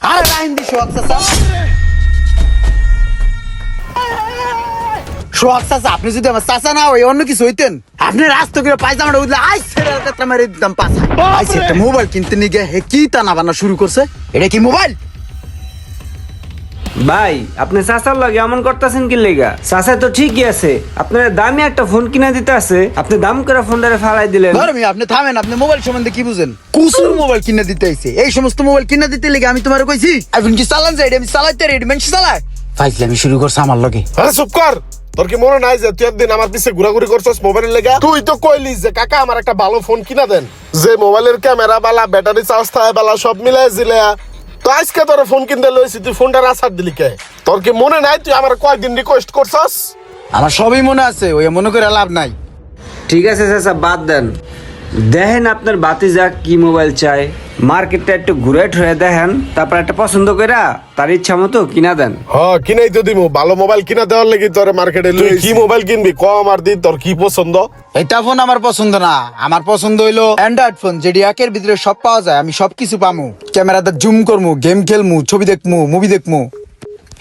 আরে রাইন দি সোহাগ চাচা, সোহাগ চাচা, আপনি যদি আমার চাচা না হয় অন্য কিছু হইতেন, আপনি রাস্তা করে পায়জামাটা উঠলে আই ছেড়ে কাটটা মেরে দিতাম পাছা। আইসি একটা মোবাইল কিনতে নিয়ে গিয়ে হে কি টানা বানা শুরু করছে। এটা কি মোবাইল? ভাই আপনি চাচার লগে এমন করতেছেন কি লেগা? চাচা তো ঠিকই আছে, আপনার দামি একটা ফোন কিনা দিতে আছে, আপনি দাম করে ফোনটারে ফালাই দিলেন। ধর্মী, আপনি থামেন। আপনি মোবাইল সম্বন্ধে কি বুঝেন? কুসুর মোবাইল কিনে দিতে আইছে। এই সমস্ত মোবাইল কিনে দিতে লেগে আমি তোমার কইছি আইফোন কি চালান যায়? আমি চালাইতে রেডি মানুষ চালায়। ফাইজলামি শুরু করছে আমার লগে। আরে চুপ কর। তোর কি মনে নাই যে তুই একদিন আমার পিছে ঘোরাঘুরি করছস মোবাইলের লেগা? তুই তো কইলিস যে কাকা আমার একটা ভালো ফোন কিনা দেন, যে মোবাইলের ক্যামেরা বালা, ব্যাটারি চার্জ থাকে বালা, সব মিলাই জিলা। তো আজকে তোর ফোন কিনতে লইছি, তুই ফোনটা আছাড় দিলি কে? তোর কি মনে নাই তুই আমার কয়েকদিন রিকোয়েস্ট করছস? আমার সবই মনে আছে, ওই মনে করে লাভ নাই। ঠিক আছে চাচা, বাদ দেন। দেখেন আপনার বাতিজা কি মোবাইল চাই, মার্কেটটা একটু ঘুরে ঠুরে দেখেন, তারপর একটা পছন্দ কইরা তার ইচ্ছা মতো কিনা দেন। হ্যাঁ, কিনাই তো দিমু। ভালো মোবাইল কিনা দেওয়ার লাগি তোর মার্কেটে লই। কি মোবাইল কিনবি ক আমার দিন, তোর কি পছন্দ? এটা ফোন আমার পছন্দ না। আমার পছন্দ হইলো অ্যান্ড্রয়েড ফোন, যেটি একের ভিতরে সব পাওয়া যায়। আমি সবকিছু পামু, ক্যামেরাতে জুম করমু, গেম খেলমু, ছবি দেখমু, মুভি দেখমু।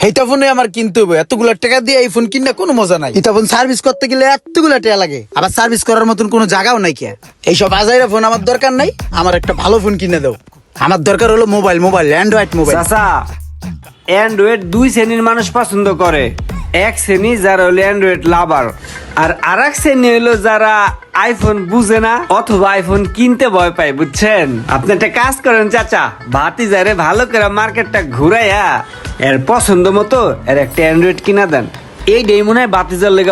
এইটা ফোনে আমার কিনতে হবে। এতগুলা টাকা দিয়ে এই ফোন কিনলে কোনো মজা নাই। এটা ফোন সার্ভিস করতে গেলে এতগুলা টাকা লাগে, আবার সার্ভিস করার মতন কোনো জায়গাও নাই। কে এইসব আজাইরা ফোন আমার দরকার নাই। আমার একটা ভালো ফোন কিনে দাও। আমার দরকার হলো মোবাইল, অ্যান্ড্রয়েড মোবাইল। চাচা, অ্যান্ড্রয়েড দুই শ্রেণীর মানুষ পছন্দ করে। এক শ্রেণী যারা হলো অ্যান্ড্রয়েড লাভার, আর আরেক শ্রেণী হলো যারা আইফোন বুঝে না অথবা আইফোন কিনতে ভয় পায়, বুঝছেন? আপনি একটা কাজ করেন চাচা, ভাতিজারে ভালো করে মার্কেটটা ঘুরাইয়া এর পছন্দ মতো এর একটা অ্যান্ড্রয়েড কিনা দেন। এই মনে হয় ভাতিজার লেগে